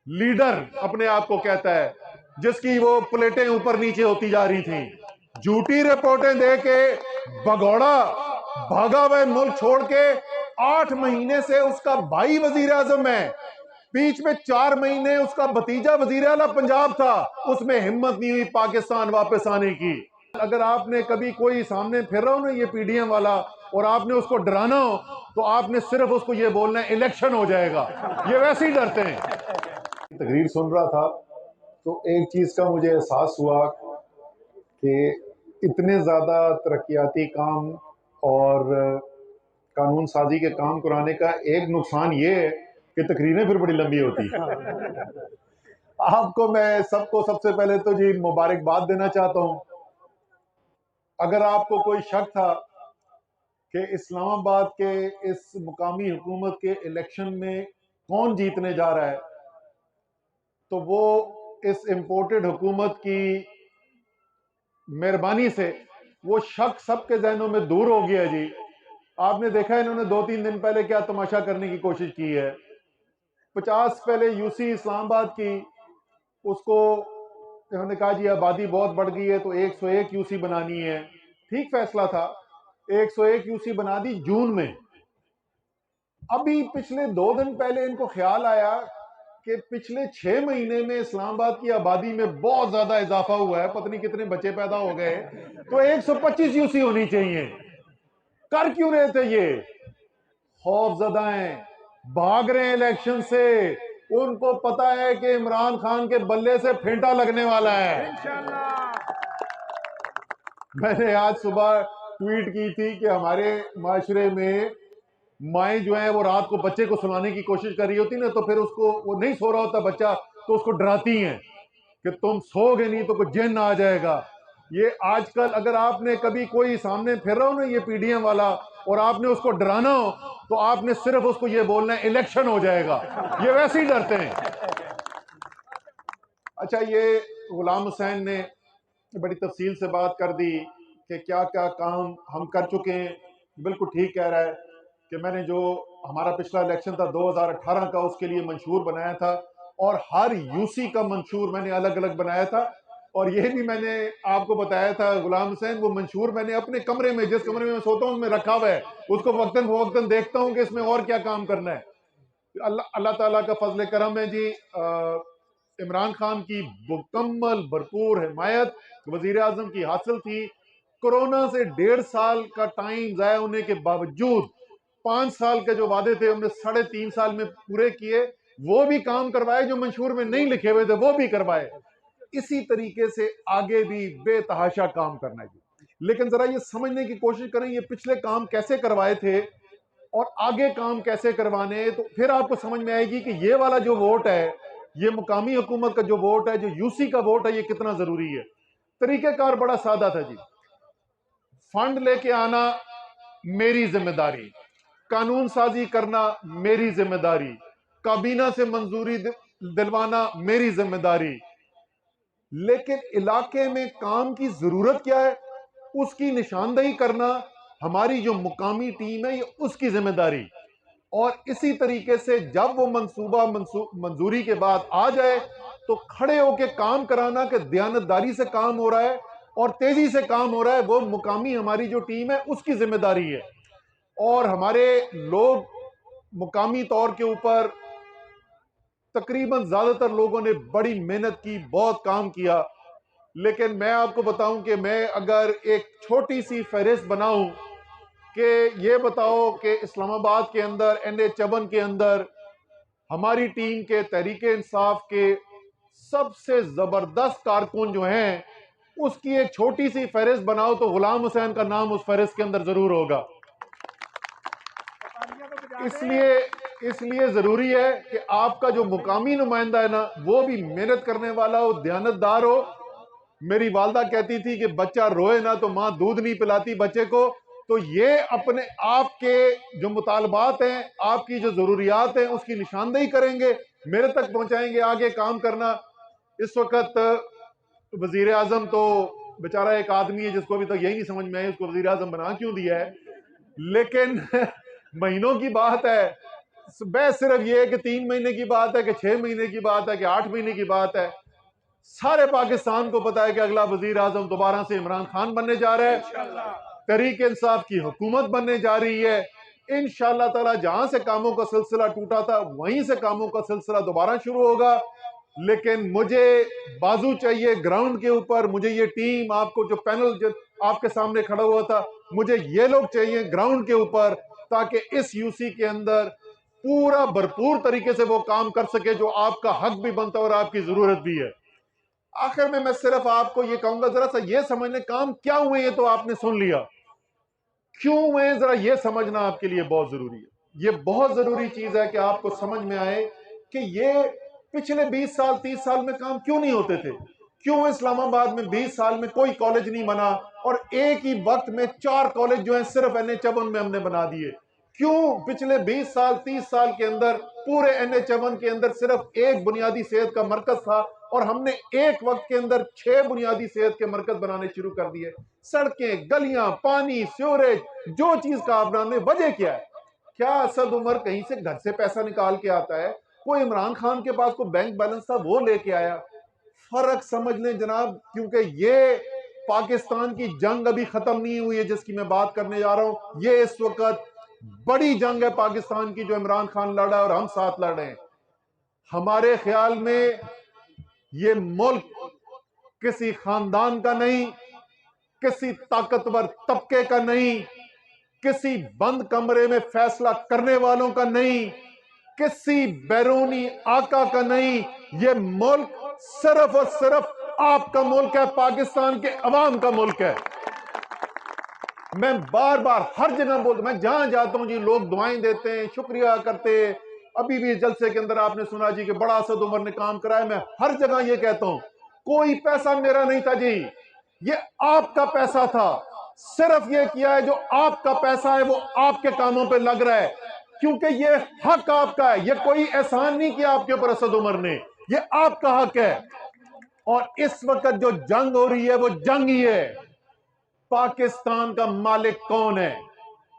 Leader اپنے آپ کو کہتا ہے، جس کی وہ پلیٹیں اوپر نیچے ہوتی جا رہی تھیں، جھوٹی رپورٹیں دے کے بھگوڑا بھاگا ہوئے ملک چھوڑ کے 8 مہینے سے اس کا بھائی وزیر اعظم ہے، بیچ میں 4 مہینے اس کا بھتیجا وزیر اعلیٰ پنجاب تھا، اس میں ہمت نہیں ہوئی پاکستان واپس آنے کی۔ اگر آپ نے کبھی کوئی سامنے پھر رہا ہو نا یہ پی ڈی ایم والا اور آپ نے اس کو ڈرانا ہو تو آپ نے صرف اس کو یہ بولنا ہے الیکشن ہو جائے گا، یہ ویسے ہی ڈرتے ہیں۔ تقریر سن رہا تھا تو ایک چیز کا مجھے احساس ہوا کہ اتنے زیادہ ترقیاتی کام اور قانون سازی کے کام کرانے کا ایک نقصان یہ ہے کہ تقریریں پھر بڑی لمبی ہوتی ہیں۔ آپ کو میں سب سے پہلے تو جی مبارکباد دینا چاہتا ہوں۔ اگر آپ کو کوئی شک تھا کہ اسلام آباد کے اس مقامی حکومت کے الیکشن میں کون جیتنے جا رہا ہے تو وہ اس امپورٹڈ حکومت کی مہربانی سے وہ شک سب کے ذہنوں میں دور ہو گیا جی۔ آپ نے دیکھا انہوں نے 2-3 دن پہلے کیا تماشا کرنے کی کوشش کی ہے۔ 50 پہلے یو سی اسلام آباد کی، اس کو انہوں نے کہا جی آبادی بہت بڑھ گئی ہے تو 101 یو سی بنانی ہے، ٹھیک فیصلہ تھا، 101 یو سی بنا دی جون میں۔ ابھی پچھلے 2 دن پہلے ان کو خیال آیا کہ پچھلے 6 مہینے میں اسلام آباد کی آبادی میں بہت زیادہ اضافہ ہوا ہے، پتہ نہیں کتنے بچے پیدا ہو گئے، تو 125 یو سی ہونی چاہیے۔ کر کیوں رہے تھے یہ؟ خوف زدہ ہیں، بھاگ رہے ہیں الیکشن سے، ان کو پتا ہے کہ عمران خان کے بلے سے پھینٹا لگنے والا ہے۔ میں نے آج صبح ٹویٹ کی تھی کہ ہمارے معاشرے میں مائیں جو ہیں وہ رات کو بچے کو سلانے کی کوشش کر رہی ہوتی نا، تو پھر اس کو وہ نہیں سو رہا ہوتا بچہ تو اس کو ڈراتی ہیں کہ تم سو گے نہیں تو کوئی جن آ جائے گا۔ یہ آج کل اگر آپ نے کبھی کوئی سامنے پھر رہا ہو نا یہ پی ڈی ایم والا اور آپ نے اس کو ڈرانا ہو تو آپ نے صرف اس کو یہ بولنا ہے الیکشن ہو جائے گا، یہ ویسے ہی ڈرتے ہیں۔ اچھا، یہ غلام حسین نے بڑی تفصیل سے بات کر دی کہ کیا کیا کام ہم کر چکے ہیں۔ بالکل ٹھیک کہہ رہا ہے کہ میں نے جو ہمارا پچھلا الیکشن تھا 2018 کا، اس کے لیے منشور بنایا تھا اور ہر یو سی کا منشور میں نے الگ الگ بنایا تھا، اور یہ بھی میں نے آپ کو بتایا تھا غلام حسین، وہ منشور میں نے اپنے کمرے میں، جس کمرے میں سوتا ہوں اس میں رکھا ہوا ہے، اس کو وقتاً فوقتاً دیکھتا ہوں کہ اس میں اور کیا کام کرنا ہے۔ اللہ تعالیٰ کا فضل کرم ہے جی، عمران خان کی مکمل بھرپور حمایت وزیر اعظم کی حاصل تھی۔ کورونا سے 1.5 سال کا ٹائم ضائع ہونے کے باوجود 5 سال کے جو وعدے تھے ہم نے 3.5 سال میں پورے کیے، وہ بھی کام کروائے جو منشور میں نہیں لکھے ہوئے تھے وہ بھی کروائے۔ اسی طریقے سے آگے بھی بے تحاشا کام کرنا ہے۔ لیکن ذرا یہ سمجھنے کی کوشش کریں یہ پچھلے کام کیسے کروائے تھے اور آگے کام کیسے کروانے، تو پھر آپ کو سمجھ میں آئے گی کہ یہ والا جو ووٹ ہے، یہ مقامی حکومت کا جو ووٹ ہے، جو یو سی کا ووٹ ہے، یہ کتنا ضروری ہے۔ طریقہ کار بڑا سادہ تھا جی، فنڈ لے کے آنا میری ذمہ داری، قانون سازی کرنا میری ذمہ داری، کابینہ سے منظوری دلوانا میری ذمہ داری، لیکن علاقے میں کام کی ضرورت کیا ہے اس کی نشاندہی کرنا ہماری جو مقامی ٹیم ہے یہ اس کی ذمہ داری، اور اسی طریقے سے جب وہ منصوبہ منظوری کے بعد آ جائے تو کھڑے ہو کے کام کرانا کہ دیانتداری سے کام ہو رہا ہے اور تیزی سے کام ہو رہا ہے، وہ مقامی ہماری جو ٹیم ہے اس کی ذمہ داری ہے۔ اور ہمارے لوگ مقامی طور کے اوپر تقریباً زیادہ تر لوگوں نے بڑی محنت کی، بہت کام کیا، لیکن میں آپ کو بتاؤں کہ میں اگر ایک چھوٹی سی فہرست بناؤں کہ یہ بتاؤ کہ اسلام آباد کے اندر NH51 کے اندر ہماری ٹیم کے تحریک انصاف کے سب سے زبردست کارکن جو ہیں اس کی ایک چھوٹی سی فہرست بناؤ تو غلام حسین کا نام اس فہرست کے اندر ضرور ہوگا۔ اس لیے ضروری ہے کہ آپ کا جو مقامی نمائندہ ہے نا وہ بھی محنت کرنے والا ہو، دیانتدار ہو۔ میری والدہ کہتی تھی کہ بچہ روئے نا تو ماں دودھ نہیں پلاتی بچے کو، تو یہ اپنے آپ کے جو مطالبات ہیں، آپ کی جو ضروریات ہیں اس کی نشاندہی کریں گے، میرے تک پہنچائیں گے، آگے کام کرنا۔ اس وقت وزیر اعظم تو بیچارہ ایک آدمی ہے جس کو ابھی تک یہی نہیں سمجھ میں آئی اس کو وزیر اعظم بنا کیوں دیا ہے، لیکن مہینوں کی بات ہے بحث صرف یہ ہے کہ 3 مہینے کی بات ہے کہ 6 مہینے کی بات ہے کہ 8 مہینے کی بات ہے. سارے پاکستان کو پتا ہے کہ اگلا وزیر اعظم دوبارہ سے عمران خان بننے جا رہا ہے, تحریک انصاف کی حکومت بننے جا رہی ہے. انشاءاللہ تعالی جہاں سے کاموں کا سلسلہ ٹوٹا تھا وہیں سے کاموں کا سلسلہ دوبارہ شروع ہوگا. لیکن مجھے بازو چاہیے گراؤنڈ کے اوپر, مجھے یہ ٹیم, آپ کو جو پینل آپ کے سامنے کھڑا ہوا تھا, مجھے یہ لوگ چاہیے گراؤنڈ کے اوپر, تاکہ اس یو سی کے اندر پورا بھرپور طریقے سے وہ کام کر سکے جو آپ کا حق بھی بنتا ہے اور آپ کی ضرورت بھی ہے. آخر میں صرف آپ کو یہ کہوں گا, ذرا سا یہ سمجھنے کام کیا ہوئے یہ تو آپ نے سن لیا, کیوں ہوئے ذرا یہ سمجھنا آپ کے لیے بہت ضروری ہے. یہ بہت ضروری چیز ہے کہ آپ کو سمجھ میں آئے کہ یہ پچھلے 20 سال 30 سال میں کام کیوں نہیں ہوتے تھے. کیوں اسلام آباد میں 20 سال میں کوئی کالج نہیں بنا اور ایک ہی وقت میں 4 کالج جو ہیں صرف NH1 میں ہم نے بنا دیے. کیوں پچھلے 20 سال 30 سال کے اندر پورے NH1 کے اندر صرف ایک بنیادی صحت کا مرکز تھا اور ہم نے ایک وقت کے اندر 6 بنیادی صحت کے مرکز بنانے شروع کر دیے. سڑکیں, گلیاں, پانی, سیوریج, جو چیز کا آپ نے وجہ کیا ہے؟ کیا اسد عمر کہیں سے گھر سے پیسہ نکال کے آتا ہے؟ کوئی عمران خان کے پاس کوئی بینک بیلنس تھا وہ لے کے آیا؟ فرق سمجھ لیں جناب, کیونکہ یہ پاکستان کی جنگ ابھی ختم نہیں ہوئی ہے جس کی میں بات کرنے جا رہا ہوں. یہ اس وقت بڑی جنگ ہے پاکستان کی جو عمران خان لڑا ہے اور ہم ساتھ لڑ رہے ہیں. ہمارے خیال میں یہ ملک کسی خاندان کا نہیں, کسی طاقتور طبقے کا نہیں, کسی بند کمرے میں فیصلہ کرنے والوں کا نہیں, کسی بیرونی آقا کا نہیں. یہ ملک صرف اور صرف آپ کا ملک ہے, پاکستان کے عوام کا ملک ہے. میں بار بار ہر جگہ بولتا, میں جہاں جاتا ہوں جی لوگ دعائیں دیتے ہیں, شکریہ کرتے. ابھی بھی جلسے کے اندر آپ نے سنا جی کہ بڑا اسد عمر نے کام کرایا. میں ہر جگہ یہ کہتا ہوں کوئی پیسہ میرا نہیں تھا جی, یہ آپ کا پیسہ تھا. صرف یہ کیا ہے جو آپ کا پیسہ ہے وہ آپ کے کاموں پہ لگ رہا ہے, کیونکہ یہ حق آپ کا ہے. یہ کوئی احسان نہیں کیا آپ کے اوپر اسد عمر نے, یہ آپ کا حق ہے. اور اس وقت جو جنگ ہو رہی ہے وہ جنگ ہی ہے. پاکستان کا مالک کون ہے؟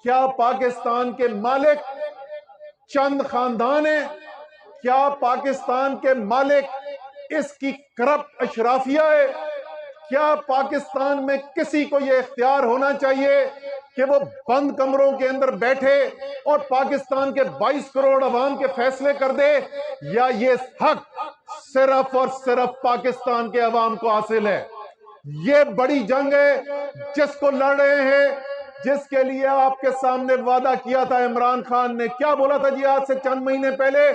کیا پاکستان کے مالک چند خاندان ہیں؟ کیا پاکستان کے مالک اس کی کرپٹ اشرافیہ ہے؟ کیا پاکستان میں کسی کو یہ اختیار ہونا چاہیے کہ وہ بند کمروں کے اندر بیٹھے اور پاکستان کے 22 کروڑ عوام کے فیصلے کر دے؟ یا یہ حق صرف اور صرف پاکستان کے عوام کو حاصل ہے؟ یہ بڑی جنگ ہے جس کو لڑ رہے ہیں, جس کے لیے آپ کے سامنے وعدہ کیا تھا عمران خان نے. کیا بولا تھا جی آج سے چند مہینے پہلے؟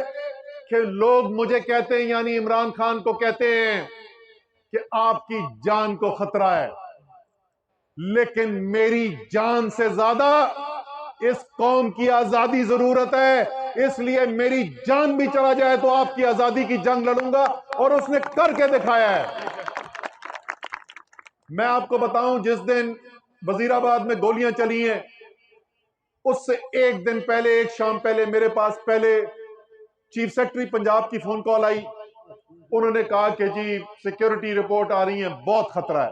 کہ لوگ مجھے کہتے ہیں, یعنی عمران خان کو کہتے ہیں کہ آپ کی جان کو خطرہ ہے, لیکن میری جان سے زیادہ اس قوم کی آزادی ضرورت ہے, اس لیے میری جان بھی چلا جائے تو آپ کی آزادی کی جنگ لڑوں گا, اور اس نے کر کے دکھایا ہے. میں آپ کو بتاؤں, جس دن وزیر آباد میں گولیاں چلی ہیں اس سے ایک دن پہلے, ایک شام پہلے میرے پاس پہلے چیف سیکرٹری پنجاب کی فون کال آئی. انہوں نے کہا کہ جی سیکیورٹی رپورٹ آ رہی ہیں, بہت خطرہ ہے.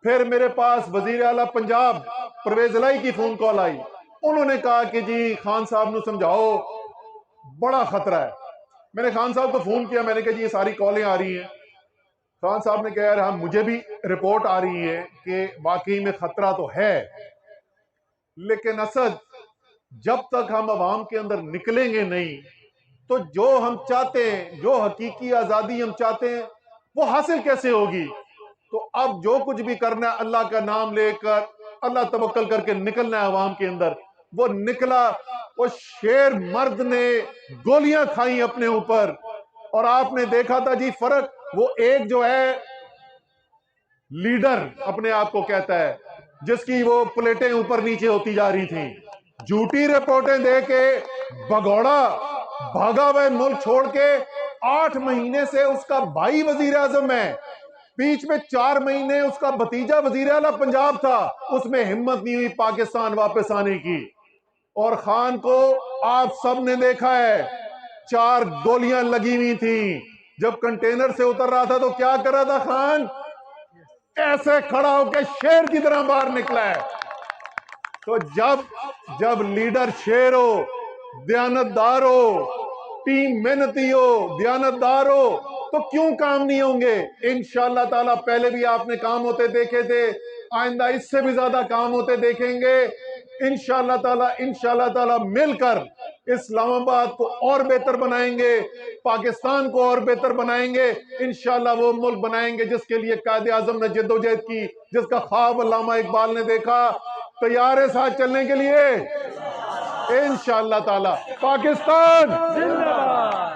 پھر میرے پاس وزیر اعلیٰ پنجاب پرویز الہی کی فون کال آئی. انہوں نے کہا کہ جی خان صاحب نو سمجھاؤ, بڑا خطرہ ہے. میں نے خان صاحب کو فون کیا, میں نے کہا جی یہ ساری کالیں آ رہی ہیں. خان صاحب نے کہا یار ہاں مجھے بھی رپورٹ آ رہی ہے کہ واقعی میں خطرہ تو ہے, لیکن اسد جب تک ہم عوام کے اندر نکلیں گے نہیں تو جو ہم چاہتے ہیں, جو حقیقی آزادی ہم چاہتے ہیں, وہ حاصل کیسے ہوگی؟ تو اب جو کچھ بھی کرنا ہے اللہ کا نام لے کر, اللہ توکل کر کے نکلنا ہے عوام کے اندر. وہ نکلا, وہ شیر مرد نے گولیاں کھائیں اپنے اوپر, اور آپ نے دیکھا تھا جی فرق. وہ ایک جو ہے لیڈر اپنے آپ کو کہتا ہے, جس کی وہ پلیٹیں اوپر نیچے ہوتی جا رہی تھیں, جھوٹی رپورٹیں دے کے بھگوڑا بھاگا ہوئے ملک چھوڑ کے. 8 مہینے سے اس کا بھائی وزیر اعظم ہے, بیچ میں 4 مہینے اس کا بھتیجا وزیر اعلیٰ پنجاب تھا, اس میں ہمت نہیں ہوئی پاکستان واپس آنے کی. اور خان کو آپ سب نے دیکھا ہے, 4 گولیاں لگی ہوئی تھیں. جب کنٹینر سے اتر رہا تھا تو کیا کر رہا تھا خان؟ ایسے کھڑا ہو کے شیر کی طرح باہر نکلا ہے. تو جب لیڈر شیر ہو دیانتدار ہو، ٹیم محنتی ہو، دیانتدار ہو، تو کیوں کام نہیں ہوں گے؟ انشاءاللہ تعالیٰ پہلے بھی آپ نے کام ہوتے دیکھے تھے، آئندہ اس سے بھی زیادہ کام ہوتے دیکھیں گے انشاءاللہ تعالیٰ مل کر اسلام آباد کو اور بہتر بنائیں گے، پاکستان کو اور بہتر بنائیں گے، انشاءاللہ وہ ملک بنائیں گے جس کے لیے قائد اعظم نے جدوجہد کی، جس کا خواب علامہ اقبال نے دیکھا۔ تیار ہے ساتھ چلنے کے لیے؟ انشاءاللہ تعالیٰ۔ پاکستان